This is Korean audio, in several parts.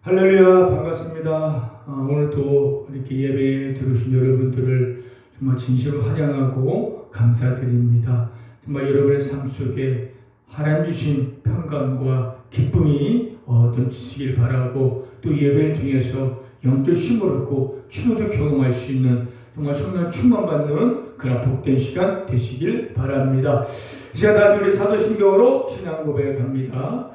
할렐루야, 반갑습니다. 오늘도 이렇게 예배에 들으신 여러분들을 정말 진심으로 환영하고 감사드립니다. 정말 여러분의 삶 속에 하나님 주신 평강과 기쁨이 넘치시길 바라고, 또 예배를 통해서 영적 힘을 얻고 치료도 경험할 수 있는 정말 성령 충만받는 그런 복된 시간 되시길 바랍니다. 이 시간 다 우리 사도신경으로 신앙 고백합니다.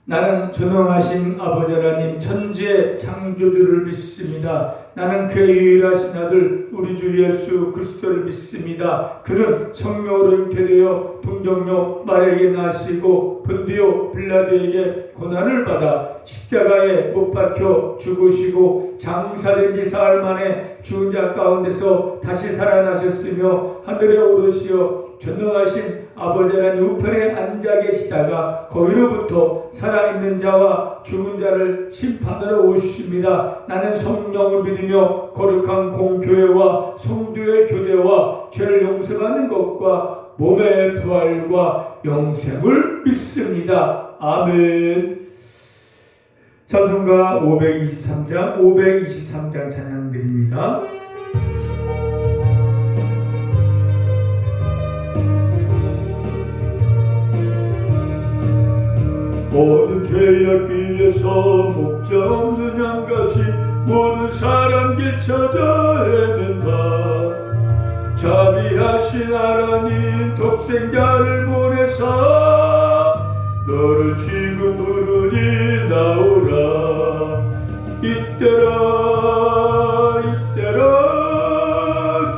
나는 전능하신 아버지 하나님 천지의 창조주를 믿습니다. 나는 그의 유일하신 아들 우리 주 예수 그리스도를 믿습니다. 그는 성령으로 잉태되어 동정녀 마리아에게 나시고 본디오 빌라도에게 고난을 받아 십자가에 못 박혀 죽으시고 장사된 지 사흘 만에 죽은 자 가운데서 다시 살아나셨으며 하늘에 오르시어 전능하신 아버지 하나님 우편에 앉아 계시다가 거기로부터 살아있는 자와 죽은 자를 심판하러 오십니다. 나는 성령을 믿으며 거룩한 공교회와 성도의 교제와 죄를 용서받는 것과 몸의 부활과 영생을 믿습니다. 아멘. 찬송가 523장 찬양드립니다. 모든 죄악 길에서 목자 없는 양같이 모든 사람 길 찾아 헤맨다. 자비하신 하나님 독생자를 보내사 너를 지금 부르니 나오라. 이때라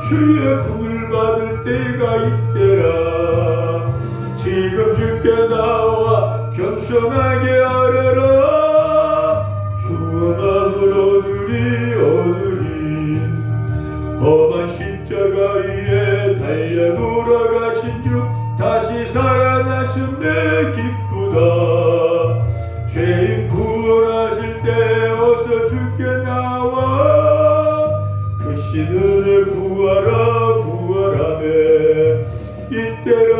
주의 궁을 받을 때가 이때라. 지금 주께 나와 겸손하게 하려라. 주원함을 얻으리 험한 십자가 위에 달려 돌아가신 주 다시 살아나심에 기쁘다. 죄인 구원하실 때 어서 주께 나와 그 신은혜 구하라 구하라매. 이때라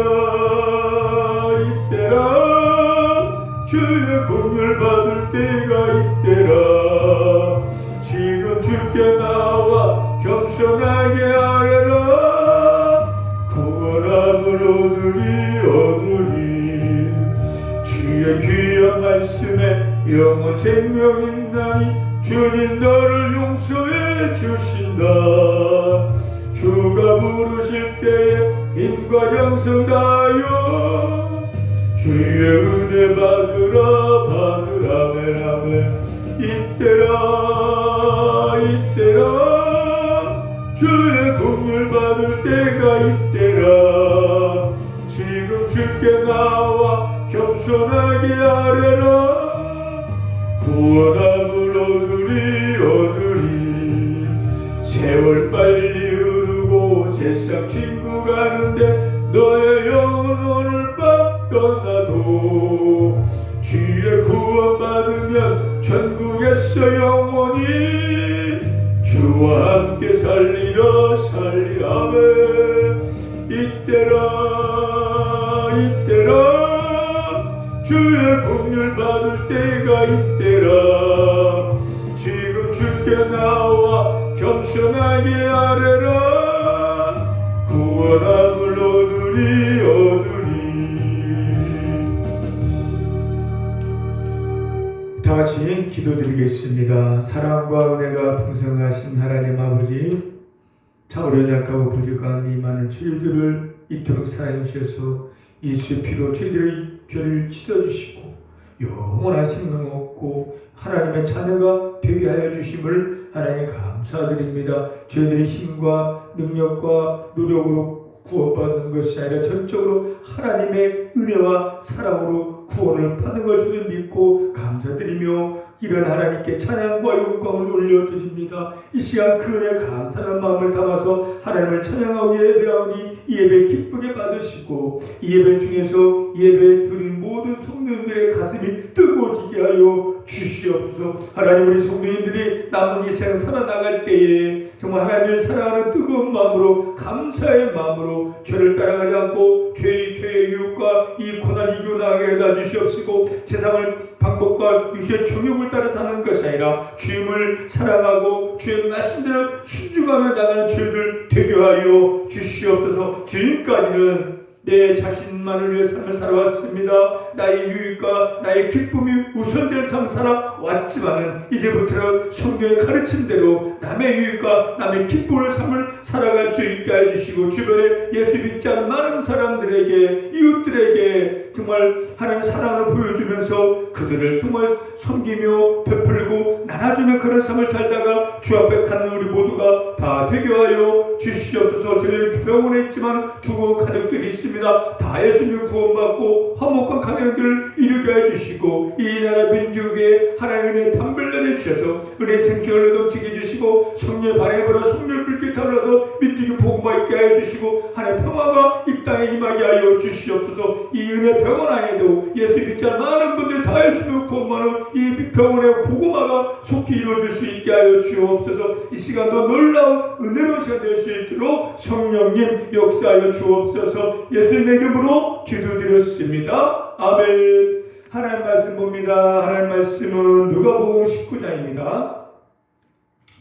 주의 공을 받을 때가 이때라. 지금 주께 나와 겸손하게 하려라. 구원함을 얻으리 주의 귀한 말씀에 영원 생명 있나니 주님 너를 용서해 주신다. 주가 부르실 때에 힘과 정성 다하여 주의 은혜 받으라 메라메. 이때라 주의 공을 받을 때가 이때라. 지금 주께 나와 겸손하게 하려라. 구원함을 얻으리 세월 빨리 흐르고 세상 친구 가는데 너의 영은 오늘 밤 떠나도 주의 구원 받으면 천국에서 영원히 주와 함께 살리라. 이때라 주의 공을 받을 때가 이때라. 지금 주께 나와 겸손하게 하려라. 구원함을 얻으리 다 같이 기도드리겠습니다. 사랑과 은혜가 풍성하신 하나님 아버지, 참으로 연약하고 부족함이 많은 저희들을 이토록 사랑해 주셔서 예수의 피로 저희들의 죄를 씻어주시고 영원한 생명 얻고 하나님의 자녀가 되게 하여 주심을 하나님 감사드립니다. 저희들의 힘과 능력과 노력으로 구원받는 것이 아니라 전적으로 하나님의 은혜와 사랑으로 구원을 받는 것을 믿고 감사드리며 이런 하나님께 찬양과 영광을 올려드립니다. 이 시간 그 은혜 감사한 마음을 담아서 하나님을 찬양하고 예배하오니 이 예배 기쁘게 받으시고 이 예배를 통해서 예배 드린 모든 성도님들의 가슴이 뜨거워지게 하여 주시옵소서. 하나님, 우리 성도님들이 남은 이 생 살아나갈 때에 정말 하나님을 사랑하는 뜨거운 마음으로 감사의 마음으로 죄를 따라가지 않고 죄의 유혹과 이 고난 이겨나가게 해주시옵시고 세상을 방법과 육체의 정욕을 따라 사는 것이 아니라 주님을 사랑하고 주의 말씀대로 순종하며 나가는 저희들 되게 하여 주시옵소서. 지금까지는 내 자신만을 위해 삶을 살아왔습니다. 나의 유익과 나의 기쁨이 우선될 삶을 살아왔지만은 이제부터는 성경의 가르침대로 남의 유익과 남의 기쁨을 삶을 살아갈 수 있게 해주시고 주변에 예수 믿지 않은 많은 사람들에게 이웃들에게 정말 하나님의 사랑을 보여주면서 그들을 정말 섬기며 베풀고 나눠주는 그런 삶을 살다가 주 앞에 가는 우리 모두가 다 되게 하여 주시옵소서. 저희는 병원에 있지만 두고 가족들이 있습니다. 다 예수님 구원받고 화목한 가정들을 이루게 해주시고 이 나라 민족에 하나님의 담배를 내려주셔서 은혜 생명을 넘치게 해주시고 성령의 바람이 불어 성령의 불길이 타올라서 민족이 복음화 있게 해주시고 하나님의 평화가 이 땅에 임하게 하여 주시옵소서. 이 은혜 병원 안에도 예수 믿지 않는 많은 분들 다 예수님 구원받는 이 병원의 복음화가 속히 이루어질 수 있게 하여 주옵소서. 이 시간도 놀라운 은혜로운 시간 될 수 있도록 성령님 역사하여 주옵소서. 예수님의 이름으로 기도드렸습니다. 아멘. 하나님 말씀 봅니다. 하나님 말씀은 누가복음 19장입니다.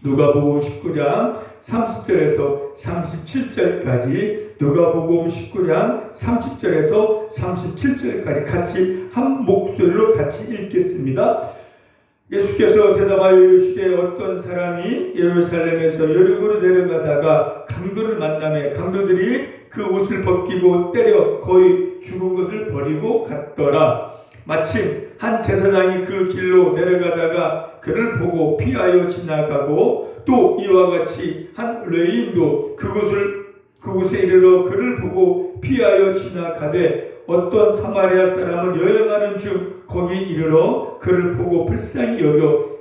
누가복음 19장 30절에서 37절까지 누가복음 19장 30절에서 37절까지 같이 한 목소리로 같이 읽겠습니다. 예수께서 대답하여 이르시되 어떤 사람이 예루살렘에서 여리고로 내려가다가 강도를 만나매 강도들이 그 옷을 벗기고 때려 거의 죽은 것을 버리고 갔더라. 마침 한 제사장이 그 길로 내려가다가 그를 보고 피하여 지나가고 또 이와 같이 한 레위인도 그곳에 이르러 그를 보고 피하여 지나가되 어떤 사마리아 사람은 여행하는 중 거기 이르러 그를 보고 불쌍히 여겨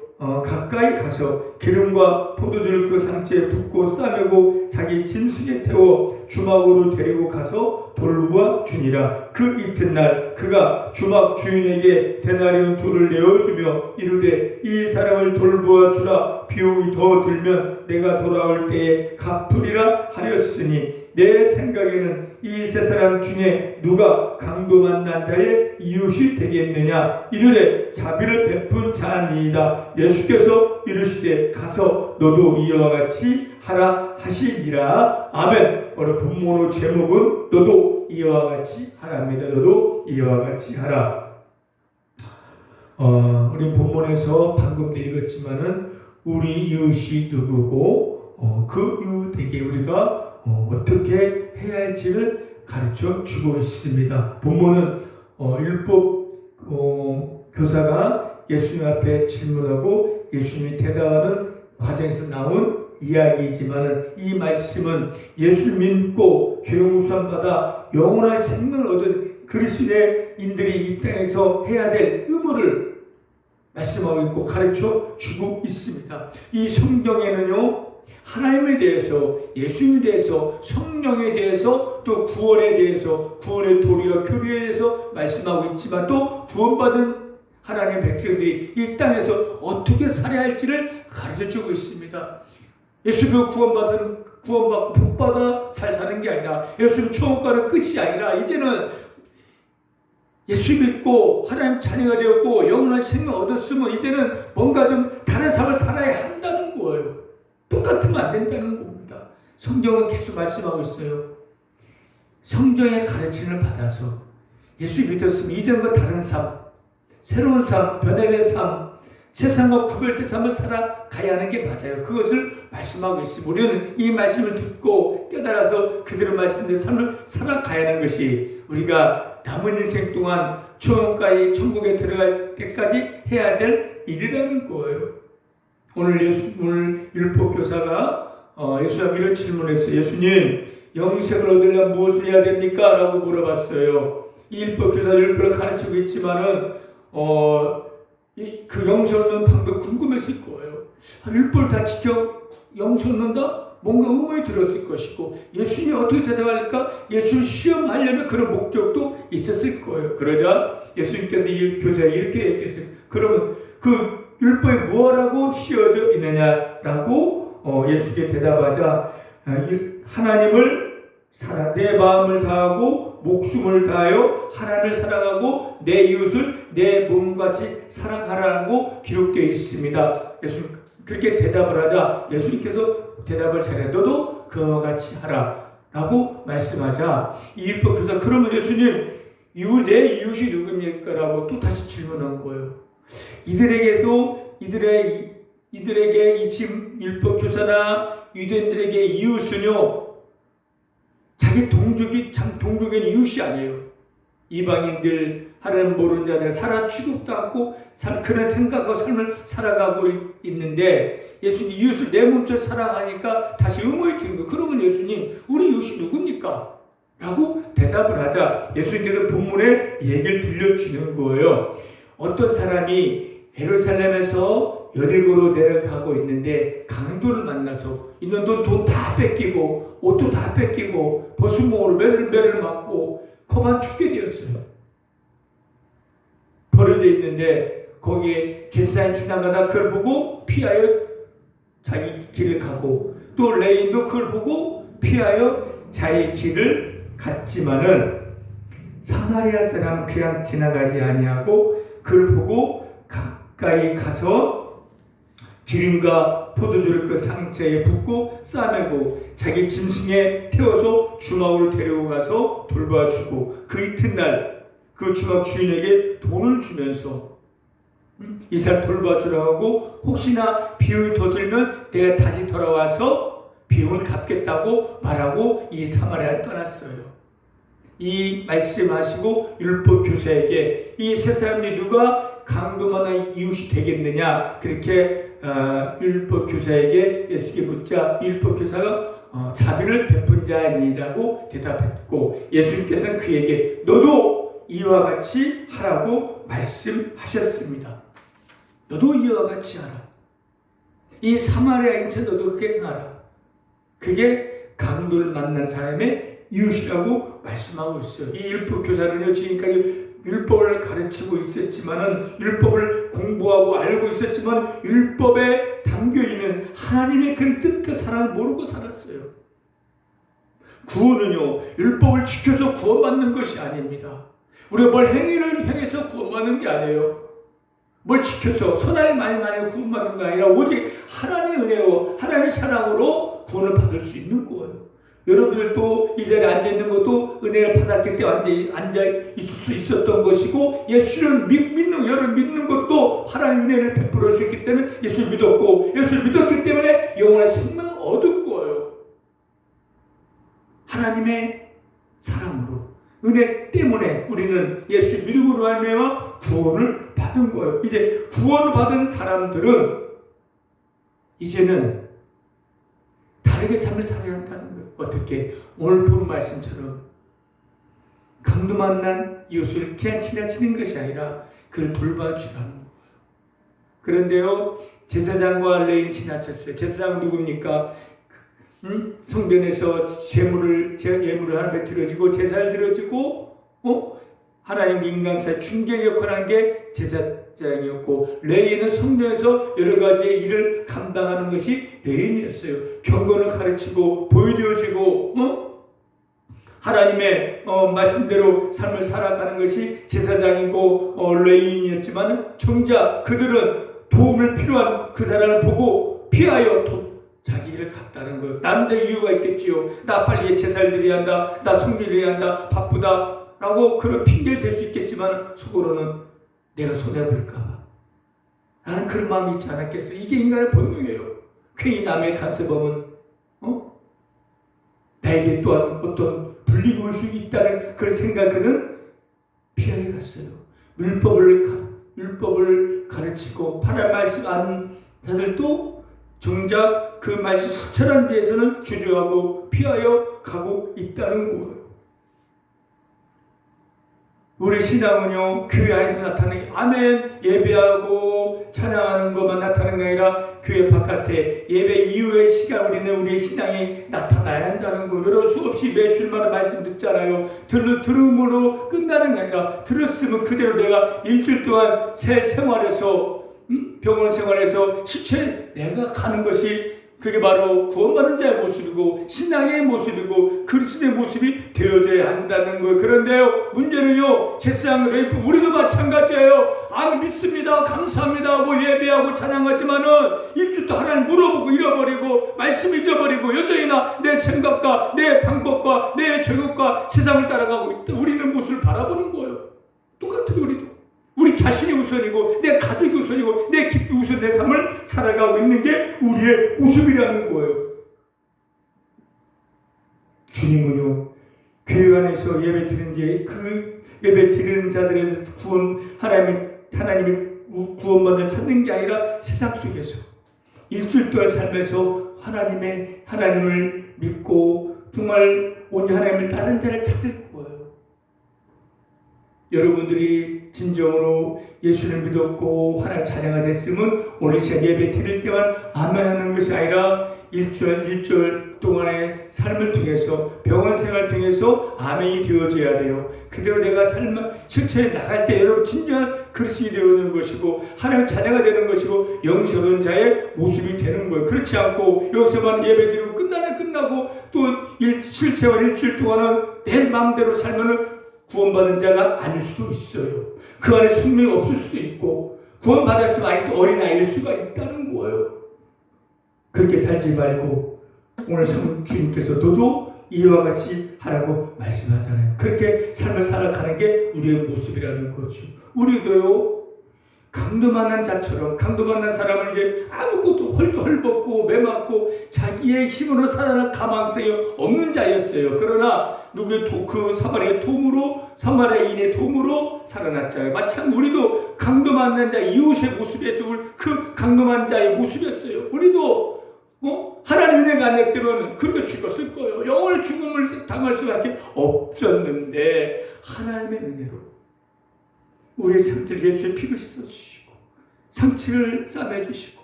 가까이 가서 기름과 포도주를 그 상체에 붓고 싸매고 자기 짐승에 태워 주막으로 데리고 가서 돌보아 주니라. 그 이튿날 그가 주막 주인에게 데나리온 둘을 내어주며 이르되 이 사람을 돌보아 주라. 비용이 더 들면 내가 돌아올 때에 갚으리라 하였으니 내 생각에는 이 세 사람 중에 누가 강도 만난 자의 이웃이 되겠느냐. 이르되 자비를 베푼 자니이다. 예수께서 이르시되 가서 너도 이와 같이 하라 하시니라. 아멘. 오늘 본문의 제목은 너도 이와 같이 하라입니다. 너도 이와 같이 하라. 우리 본문에서 방금도 읽었지만은 우리 이웃이 누구고 그 이웃에게 우리가 어떻게 해야 할지를 가르쳐 주고 있습니다. 본문은 율법 교사가 예수님 앞에 질문하고 예수님이 대답하는 과정에서 나온 이야기이지만 이 말씀은 예수를 믿고 죄 용서함 받아 영원한 생명을 얻은 그리스도인들이 이 땅에서 해야 될 의무를 말씀하고 있고 가르쳐 주고 있습니다. 이 성경에는요 하나님에 대해서, 예수님에 대해서, 성령에 대해서, 또 구원에 대해서, 구원의 도리와 교리에 대해서 말씀하고 있지만 또 구원받은 하나님의 백성들이 이 땅에서 어떻게 살아야 할지를 가르쳐주고 있습니다. 예수님 구원받고 복받아 잘 사는 게 아니라 예수님 천국가는 끝이 아니라 이제는 예수 믿고 하나님 자녀가 되었고 영원한 생명 얻었으면 이제는 뭔가 좀 다른 삶을 살아야 한다는 거예요. 똑같으면 안 된다는 겁니다. 성경은 계속 말씀하고 있어요. 성경의 가르침을 받아서 예수 믿었으면 이전과 다른 삶, 새로운 삶, 변화된 삶, 세상과 구별된 삶을 살아가야 하는 게 맞아요. 그것을 말씀하고 있습니다. 우리는 이 말씀을 듣고 깨달아서 그대로 말씀대로 삶을 살아가야 하는 것이 우리가 남은 인생 동안 천국에 들어갈 때까지 해야 될 일이라는 거예요. 오늘 율법교사가 예수님께 이런 질문했어요. 예수님, 영생을 얻으려면 무엇을 해야 됩니까? 라고 물어봤어요. 이 율법교사 율법을 가르치고 있지만은 그 영생 얻는 방법 궁금했을 거예요. 율법을 다 지켜 영생 얻는다? 뭔가 의문이 들었을 것이고 예수님이 어떻게 대답할까? 예수를 시험하려면 그런 목적도 있었을 거예요. 그러자 예수님께서 이 교사에 이렇게 얘기했어요. 그러면 그 율법에 뭐라고 씌워져 있느냐라고 예수께 대답하자 하나님을 내 마음을 다하고 목숨을 다하여 하나님을 사랑하고 내 이웃을 내 몸같이 사랑하라고 기록되어 있습니다. 예수님 그렇게 대답을 하자 예수님께서 대답을 잘해 너도 그와 같이 하라 라고 말씀하자 이 율법교사 그러면 예수님 내 이웃이 누굽니까? 라고 또 다시 질문한 거예요. 이들에게 이 지금 율법교사나 유대인들에게 이웃은요 자기 동족인 이웃이 아니에요. 이방인들 하나님 모르는 자들 사람 취급도 않고 그런 생각하고 삶을 살아가고 있는데 예수님 이웃을 내 몸처럼 사랑하니까 다시 의문이 드는 거예요. 그러면 예수님 우리 이웃이 누굽니까? 라고 대답을 하자 예수님께서 본문에 얘기를 들려주는 거예요. 어떤 사람이 예루살렘에서 여리고로 내려가고 있는데 강도를 만나서 있는 돈 다 뺏기고 옷도 다 뺏기고 버스몽으로 매를 맞고 코만 죽게 되었어요. 버려져 있는데 거기에 제사장이 지나가다 그걸 보고 피하여 자기 길을 가고 또 레인도 그걸 보고 피하여 자기 길을 갔지만은 사마리아 사람은 그냥 지나가지 아니하고 그걸 보고 가까이 가서 기름과 포도주를 그 상처에 붓고 싸매고 자기 짐승에 태워서 주막으로 데리고 가서 돌봐주고 그 이튿날 그 주막 주인에게 돈을 주면서 이 사람 돌봐주라고 하고 혹시나 비용이 더 들면 내가 다시 돌아와서 비용을 갚겠다고 말하고 이 사마리아를 떠났어요. 이 말씀하시고 율법 교사에게 이 세 사람이 누가 강도만한 이웃이 되겠느냐 그렇게 율법 교사에게 예수께 묻자 율법 교사가 자비를 베푼 자이라고 대답했고 예수님께서는 그에게 너도 이와 같이 하라고 말씀하셨습니다. 너도 이와 같이 하라. 이 사마리아인체 너도 그렇게 하라. 그게 강도를 만난 사람의 이웃이라고 말씀하고 있어요. 이 율법 교사는요 지금까지 율법을 가르치고 있었지만은 율법을 공부하고 알고 있었지만 율법에 담겨있는 하나님의 그 뜻과 사랑을 모르고 살았어요. 구원은요 율법을 지켜서 구원받는 것이 아닙니다. 우리가 뭘 행위를 행해서 구원받는 게 아니에요. 뭘 지켜서 선할 말만 구원받는 게 아니라 오직 하나님의 은혜와 하나님의 사랑으로 구원을 받을 수 있는 거예요. 여러분들도 이 자리에 앉아있는 것도 은혜를 받았기 때문에 앉아있을 수 있었던 것이고 예수를 믿는 것도 하나님의 은혜를 베풀어 주셨기 때문에 예수를 믿었고 예수를 믿었기 때문에 영원한 생명을 얻은 거예요. 하나님의 사랑으로 은혜 때문에 우리는 예수 믿음으로 말미암아 구원을 받은 거예요. 이제 구원을 받은 사람들은 이제는 다르게 삶을 살아야 한다는 거예요. 어떻게? 오늘 본 말씀처럼 강도 만난 이웃을 그냥 지나치는 것이 아니라 그를 돌봐주라는 거예요. 그런데요 제사장과 레인 지나쳤어요. 제사장 누굽니까? 성전에서 예물을 하나님께 드려지고 제사를 드려지고 하나님과 인간 사이 중재 역할을 한 게 제사장이었고 레인은 성전에서 여러 가지 일을 감당하는 것이 레인이었어요. 경건을 가르치고 보여주어지고 하나님의 말씀대로 삶을 살아가는 것이 제사장이고 레인이었지만 정작 그들은 도움을 필요한 그 사람을 보고 피하여 자기 일을 갔다는 거예요. 남들 이유가 있겠지요. 나 빨리 제사를 드려야 한다. 나 성리를 해야 한다. 바쁘다. 라고 그런 핑계를 댈 수 있겠지만 속으로는 내가 손해볼까봐 나는 그런 마음이 있지 않았겠어요. 이게 인간의 본능이에요. 괜히 남의 간섭하면 나에게 또한 어떤 불리가 올 수 있다는 그런 생각은 피하게 갔어요. 율법을 가르치고 하나님의 말씀 아는 자들도 정작 그 말씀 실천한 데에서는 주저하고 피하여 가고 있다는 거예요. 우리 신앙은요 교회 안에서 나타나는 아멘 예배하고 찬양하는 것만 나타나는 게 아니라 교회 바깥에 예배 이후의 시간 우리는 우리의 신앙이 나타나야 한다는 거. 여러 수없이 매주마다 말씀 듣잖아요. 들음으로 끝나는 게 아니라 들었으면 그대로 내가 일주일 동안 새 생활에서 병원 생활에서 실체 내가 가는 것이 그게 바로 구원받은 자의 모습이고 신앙의 모습이고 그리스도의 모습이 되어져야 한다는 거예요. 그런데요, 문제는요, 제사장 레위파 우리도 마찬가지예요. 믿습니다, 감사합니다 하고 예배하고 찬양하지만은 일주일 또 하나님 물어보고 잃어버리고 말씀 잊어버리고 여전히나 내 생각과 내 방법과 내 정욕과 세상을 따라가고 있다. 우리는 무엇을 바라보는 거예요? 똑같아요. 우리도 우리 자신이 우선이고 내 가족이 우선이고 내 기쁨이 우선 내 삶을 살아가고 있는 게 우리의 모습이라는 거예요. 주님은요, 교회 안에서 예배 드리는 게 그 예배 드리는 자들에서 하나님이 구원받는 찾는 게 아니라 세상 속에서 일주일 동안 살면서 하나님을 믿고 정말 온전히 하나님을 따른 자를 찾을 거예요. 여러분들이 진정으로 예수를 믿었고 하나님 자녀가 됐으면 오늘 시간 예배 드릴 때만 아멘하는 것이 아니라 일주일 동안의 삶을 통해서 병원 생활을 통해서 아멘이 되어져야 돼요. 그대로 내가 실천에 나갈 때 여러분 진정한 그리스도인이 되는 것이고 하나님 자녀가 되는 것이고 영성한 자의 모습이 되는 거예요. 그렇지 않고 여기서만 예배 드리고 끝나고 또 실생활 일주일 동안은 내 마음대로 살면은 구원받은 자가 아닐 수도 있어요. 그 안에 생명이 없을 수도 있고 구원받았지만 아직도 어린아이일 수가 있다는 거예요. 그렇게 살지 말고 오늘 주님께서 너도 이와 같이 하라고 말씀하잖아요. 그렇게 삶을 살아가는 게 우리의 모습이라는 거죠. 우리도요, 강도 만난 자처럼, 강도 만난 사람은 이제 아무것도 헐벗고 매맞고 자기의 힘으로 살아날 가망성이 없는 자였어요. 그러나 그 사마리아인의 도움으로 살아났잖아요. 마찬가지로 우리도 강도 만난 자 이웃의 모습에서 그 강도 만난 자의 모습이었어요. 우리도 하나님 은혜가 안 됐다면 그렇게 죽었을 거예요. 영원히 죽음을 당할 수밖에 없었는데 하나님의 은혜로 우리의 상처를 예수의 피로 씻어주시고 상처를 싸매주시고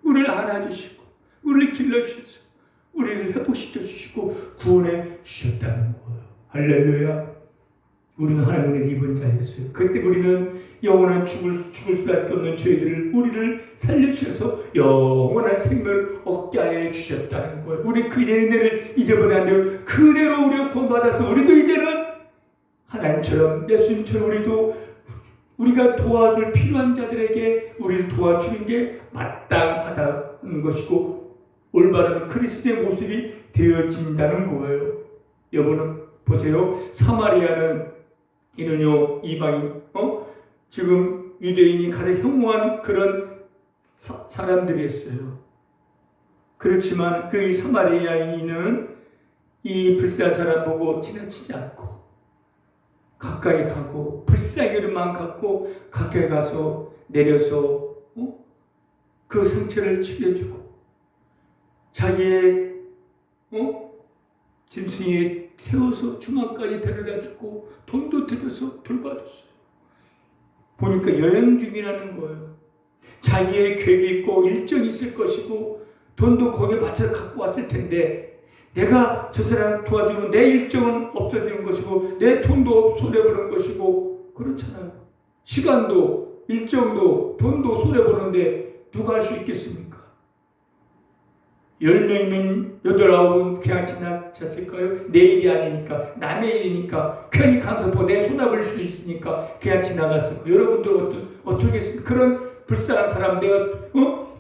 우리를 안아주시고 우리를 길러주셔서 우리를 회복시켜주시고 구원해 주셨다는 거예요. 할렐루야. 우리는 하나님의 은혜를 입은 자였어요. 그때 우리는 영원한 죽을 수밖에 없는 저희들을 우리를 살려주셔서 영원한 생명을 얻게 하여 주셨다는 거예요. 우리 그 은혜를 잊어버리면 안 돼요. 그 은혜로 우리가 구원받아서 우리도 이제는 하나님처럼 예수님처럼 우리가 도와줄 필요한 자들에게 우리를 도와주는 게 마땅하다는 것이고 올바른 그리스도의 모습이 되어진다는 거예요. 여러분 보세요. 사마리아는 이는요 이방인 지금 유대인이 가장 혐오한 그런 사람들이었어요. 그렇지만 그 사마리아인은 이 불쌍한 사람 보고 지나치지 않고 가까이 가고 불쌍히만 갖고 가까이 가서 내려서 그 상처를 치료해주고 자기의 짐승에 세워서 중앙까지 데려다주고 돈도 들여서 돌봐줬어요. 보니까 여행 중이라는 거예요. 자기의 계획이 있고 일정이 있을 것이고 돈도 거기에 맞춰서 갖고 왔을 텐데 내가 저 사람 도와주면 내 일정은 없어지는 것이고 내 돈도 손해보는 것이고 그렇잖아요. 시간도 일정도 돈도 손해보는데 누가 할 수 있겠습니까? 10명이면 8, 9은 그냥 지나쳤을까요? 내 일이 아니니까 남의 일이니까 괜히 간섭하고 내 손아볼 수 있으니까 그냥 지나갔을 거예요. 여러분들 어떻겠습니까? 그런 불쌍한 사람 내가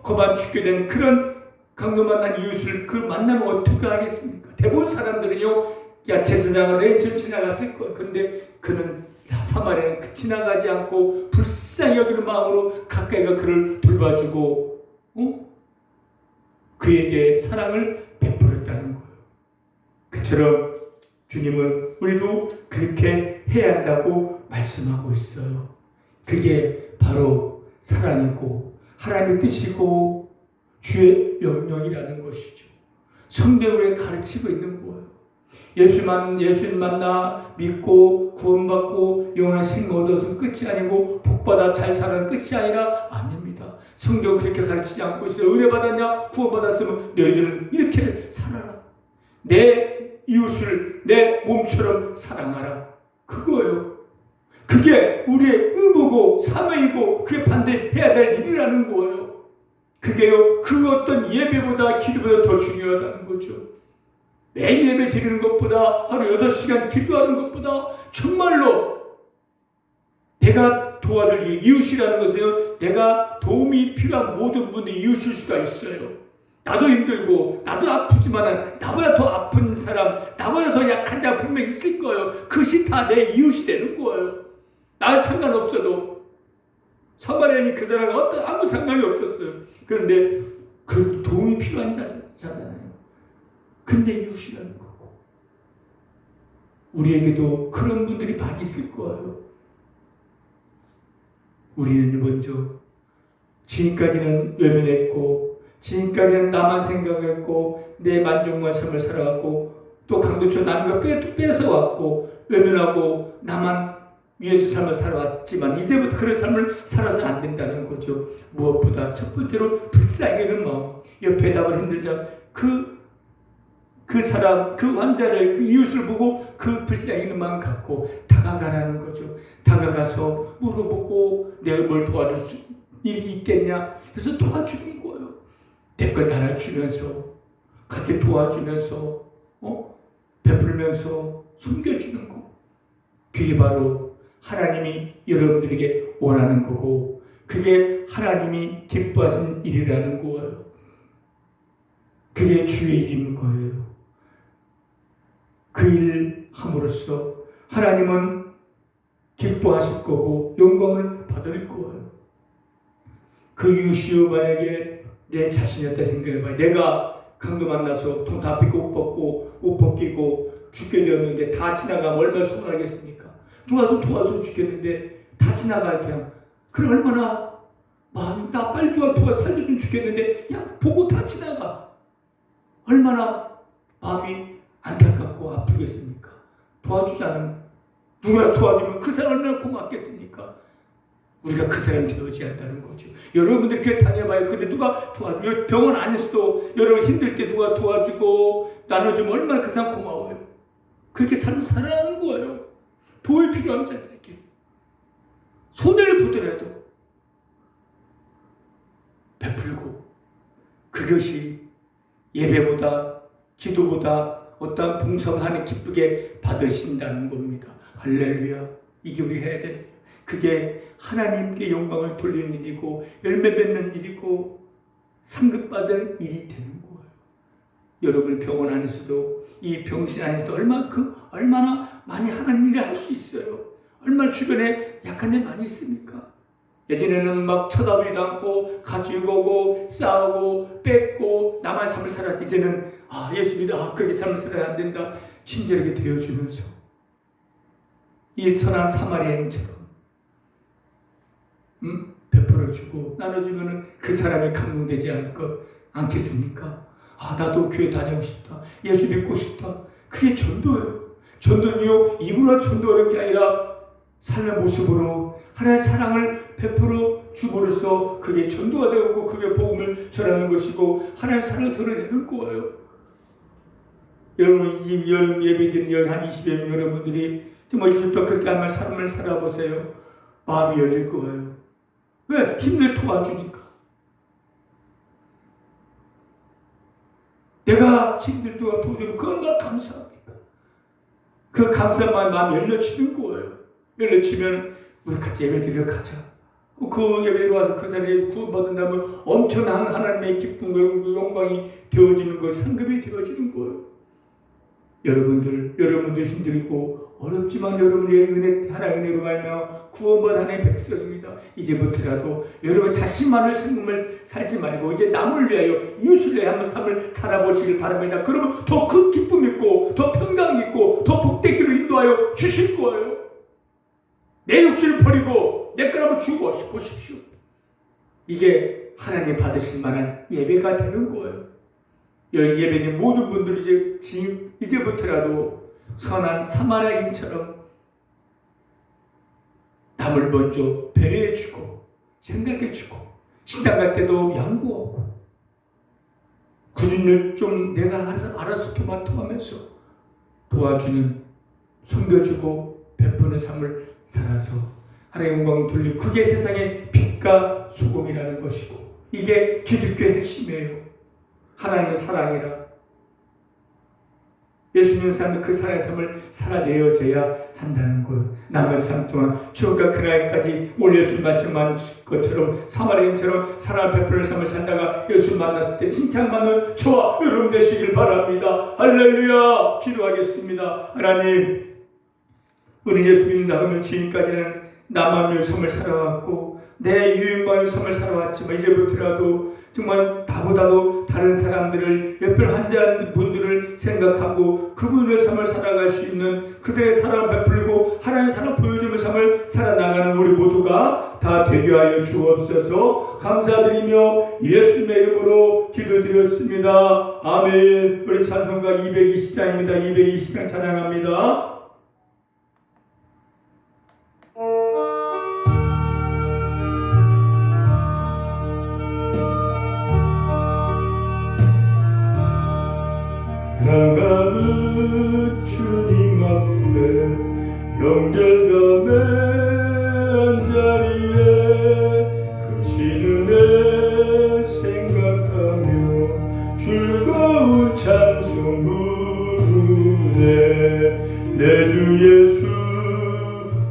거반 죽게 된 그런 강도 만난 이웃을 그 만나면 어떻게 하겠습니까? 대부분 사람들은요, 야 제사장은 왼쪽 지나갔을 거야. 그런데 그는 사마리아는 지나가지 않고 불쌍히 여기는 마음으로 가까이가 그를 돌봐주고 그에게 사랑을 베풀었다는 거예요. 그처럼 주님은 우리도 그렇게 해야 한다고 말씀하고 있어요. 그게 바로 사랑이고 하나님의 뜻이고 주의 명령이라는 것이죠. 성경을 가르치고 있는 거예요. 예수님 만나 믿고 구원받고 영원한 생명 얻어서 끝이 아니고 복받아 잘 사는 끝이 아니라 아닙니다. 성경은 그렇게 가르치지 않고 있어요. 은혜 받았냐? 구원받았으면 너희들은 이렇게 살아라. 내 이웃을 내 몸처럼 사랑하라. 그거예요. 그게 우리의 의무고 사명이고 그게 반드시 해야 될 일이라는 거예요. 그게요, 그 어떤 예배보다 기도보다 더 중요하다는 거죠. 매일 예배 드리는 것보다 하루 6시간 기도하는 것보다 정말로 내가 도와줄 이웃이라는 것은요, 내가 도움이 필요한 모든 분들이 이웃일 수가 있어요. 나도 힘들고 나도 아프지만 나보다 더 아픈 사람, 나보다 더 약한 자 분명히 있을 거예요. 그것이 다 내 이웃이 되는 거예요. 나 상관없어도. 사마리아인이 그 사람과 아무 상관이 없었어요. 그런데 그 도움이 필요한 자잖아요. 근데 이웃이라는 거고. 우리에게도 그런 분들이 많이 있을 거예요. 우리는 먼저 지금까지는 외면했고, 지금까지는 나만 생각했고, 내 만족만 삶을 살아왔고, 또 강도처럼 남과 뺏어왔고, 외면하고 나만 위에서 삶을 살아왔지만 이제부터 그런 삶을 살아서는 안 된다는 거죠. 무엇보다 첫 번째로 불쌍히 여기는 마음. 옆에 답을 힘들자 그 사람, 그 환자를, 그 이웃을 보고 그 불쌍히 여기는 마음 갖고 다가가라는 거죠. 다가가서 물어보고 내가 뭘 도와줄 수 일이 있겠냐 해서 도와주는 거예요. 내 걸 나눠주면서 같이 도와주면서 베풀면서 섬겨주는 거. 그게 바로 하나님이 여러분들에게 원하는 거고, 그게 하나님이 기뻐하신 일이라는 거예요. 그게 주의 일인 거예요. 그 일 함으로써 하나님은 기뻐하실 거고 영광을 받을 거예요. 그 이웃이 만약에 내 자신이었다 생각해봐요. 내가 강도 만나서 돈 다 뺏고 옷 벗기고 죽게 되었는데 다 지나가면 얼마나 서운하겠습니까? 누가 좀 도와서 죽겠는데 다 지나가 그냥. 그래 얼마나 마음 나 빨리 누가 살려주면 죽겠는데 야 보고 다 지나가. 얼마나 마음이 안타깝고 아프겠습니까? 도와주지 않으면 누가 도와주면 그 사람 얼마나 고맙겠습니까? 우리가 그 사람이 되어지 않다는 거죠. 여러분들이 그렇게 당해봐요. 근데 누가 도와주면 병원 안에서도 여러분 힘들 때 누가 도와주고 나눠주면 얼마나 그 사람 고마워요. 그렇게 삶을 살아가는 거예요. 도움이 필요한 자들에게 손해를 보더라도 베풀고, 그것이 예배보다 기도보다 어떠한 봉사를 하는 기쁘게 받으신다는 겁니다. 할렐루야. 이게 우리 해야 될 일이에요. 그게 하나님께 영광을 돌리는 일이고 열매 맺는 일이고 상급받을 일이 되는 거예요. 여러분 병원 안에서도 이 병실 안에서도 얼마나 많이 하나님 일을 할 수 있어요. 얼마나 주변에 약한 데 많이 있습니까? 예전에는 막 쳐다보지도 않고 가지고 오고 싸우고 뺏고 나만 삶을 살았지. 이제는 예수 믿어 그렇게 삶을 살아야 안 된다. 친절하게 되어주면서 이 선한 사마리아인처럼 베풀어주고 나눠주면 그 사람이 감동되지 않겠습니까? 나도 교회 다니고 싶다. 예수 믿고 싶다. 그게 전도예요. 전도는요 입으로 전도하는 게 아니라 삶의 모습으로 하나님의 사랑을 베풀어 주고로서 그게 전도가 되고 그게 복음을 전하는 것이고 하나님의 사랑을 드러내는 거예요. 여러분 이 여름 예배드린 한 20여 명 여러분들이 정말 이제부터 그렇게 한번 삶을 살아보세요. 마음이 열릴 거예요. 왜? 힘내 도와주니까. 내가 친구들 도와주면 그건 나 감사합니다. 그 감사한 마음이 열려치는 거예요. 열려치면 우리 같이 예배 드리러 가자. 그 예배에 와서 그 사람이 구원받는다면 엄청난 하나님의 기쁨과 영광이 되어지는 것, 상급이 되어지는 거예요. 여러분들 힘들고 어렵지만 여러분의 은혜, 하나의 은혜로 말미암아 구원받은 하나님의 백성입니다. 이제부터라도 여러분 자신만을 삶을 살지 말고 이제 남을 위하여 이웃을 위하여 한번 삶을 살아보시길 바랍니다. 그러면 더 큰 기쁨 있고 더 평강 있고 더 복되기로 인도하여 주실 거예요. 내 욕심을 버리고 내 걸 한번 주고 보십시오. 이게 하나님 받으실 만한 예배가 되는 거예요. 예배는 모든 분들이 이제부터라도 선한 사마리아인처럼 남을 먼저 배려해주고 생각해주고 신당 갈 때도 양보하고 굳은 일 좀 내가 알아서 토마토하면서 도와주는 섬겨주고 베푸는 삶을 살아서 하나님의 영광을 돌리고 그게 세상의 빛과 소금이라는 것이고 이게 기독교의 핵심이에요. 하나님의 사랑이라. 예수님의 삶은 그 사랑의 삶을 살아내어져야 한다는 거예요. 남은 삶 동안 주가 그날까지 오늘 예수 말씀한 것처럼 사마리아인처럼 사랑을 베풀는 삶을 살다가 예수 만났을 때 칭찬받는 저와 여러분 되시길 바랍니다. 할렐루야. 기도하겠습니다. 하나님, 우리 예수 믿는다 하면 지금까지는 나만 위해 삶을 살아왔고 내 유익만 위해 삶을 살아왔지만 이제부터라도 정말 나보다도 다른 사람들을 옆에 앉아있는 분들을 생각하고 그분의 삶을 살아갈 수 있는 그들의 사랑을 베풀고 하나님의 사랑 보여주는 삶을 살아나가는 우리 모두가 다 되게 하여 주옵소서. 감사드리며 예수님의 이름으로 기도드렸습니다. 아멘. 우리 찬송가 220장입니다. 220장 찬양합니다. 나가는 주님 앞에 영결감의 한자리에 크신 은혜 생각하며 즐거운 찬송 부르네. 내 주 예수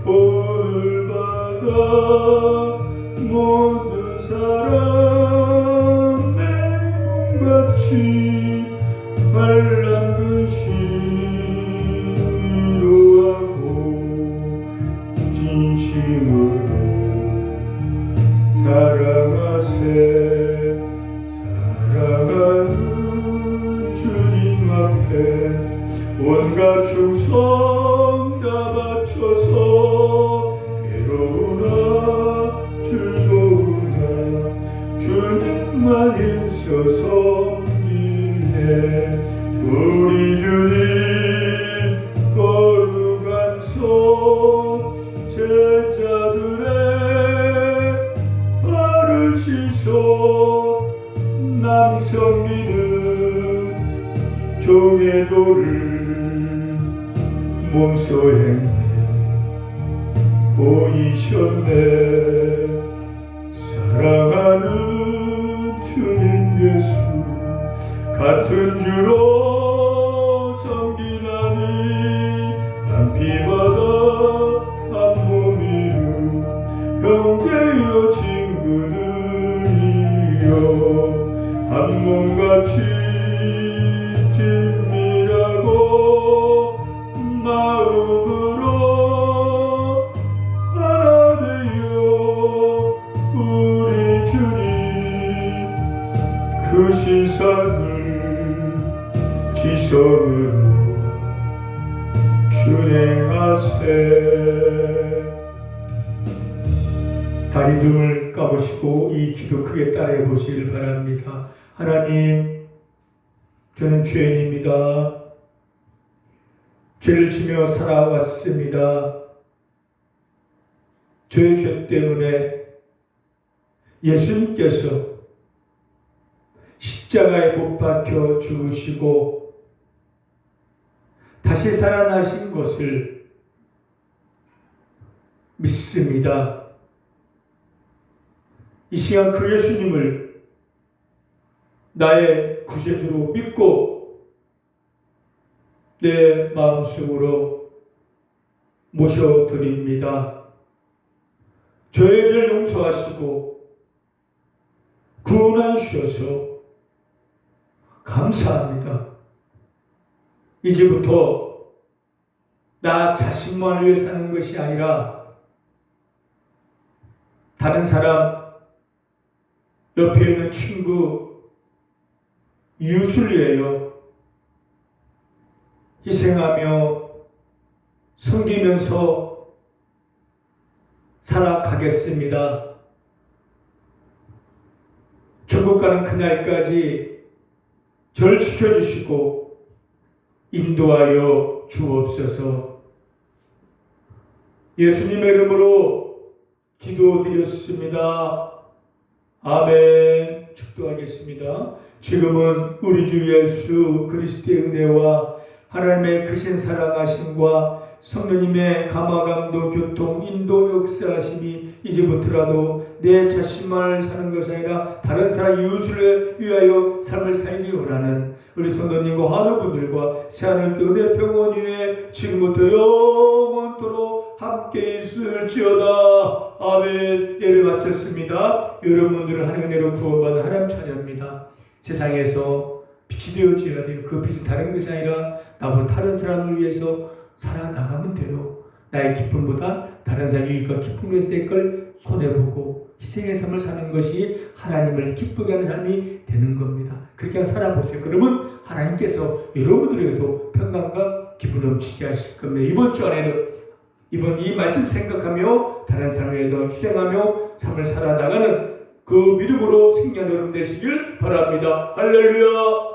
볼 받아 모든 사람 내 몸같이 환난 근심으로 하고 진심으로 사랑하세. 사랑하는 주님 앞에 온갖 충성 다 바쳐서 괴로우나 즐거우나 주님만 있어서 우리 주님 거룩한 손 제자들의 발을 씻어 남성이는 종의 도를 몸소 행해 보이셨네. 사랑하는 주님 예수 같은 주로 섬기나니 한 피바다 한 몸이요 형제여 친구들이여 한 몸같이 친밀하고 마음으로 하나 되어 우리 주님 그 신상을 지성으로 준행하세. 다리 눈을 감으시고 이 기도 크게 따라해 보시길 바랍니다. 하나님, 저는 죄인입니다. 죄를 지며 살아왔습니다. 죄 때문에 예수님께서 십자가에 못 박혀 죽으시고 다시 살아나신 것을 믿습니다. 이 시간 그 예수님을 나의 구세주로 믿고 내 마음속으로 모셔드립니다. 저의 죄를 용서하시고 구원하셔서 감사합니다. 이제부터 나 자신만 위해 사는 것이 아니라 다른 사람, 옆에 있는 친구, 이웃을 위하여 희생하며 섬기면서 살아가겠습니다. 천국 가는 그날까지 저를 지켜주시고 인도하여 주옵소서. 예수님의 이름으로 기도드렸습니다. 아멘. 축도하겠습니다. 지금은 우리 주 예수 그리스도의 은혜와 하나님의 크신 사랑하심과 성령님의 감화감도 교통 인도 역사하심이 이제부터라도 내 자신만을 사는 것이 아니라 다른 사람 이웃을 위하여 삶을 살기 원하는 우리 성도님과 환우분들과 새하늘께 은혜평원 위에 지금부터 영원토록 함께 있을지어다. 아멘. 예배 마쳤습니다. 여러분들은 하나님의 은혜로 구원받은 하나님 자녀입니다. 세상에서 빛이 되어져야 돼요. 그 빛은 다른 것이 아니라 나보다 다른 사람을 위해서 살아나가면 돼요. 나의 기쁨보다 다른 사람의 유익과 기쁨을 위해서 내 걸 손해보고 희생의 삶을 사는 것이 하나님을 기쁘게 하는 삶이 되는 겁니다. 그렇게 살아보세요. 그러면 하나님께서 여러분들에게도 평강과 기쁨 넘치게 하실 겁니다. 이번 주 안에는 이번 이 말씀 생각하며 다른 사람을 위해서 희생하며 삶을 살아나가는 그 믿음으로 승리하는 여러분 되시길 바랍니다. 할렐루야.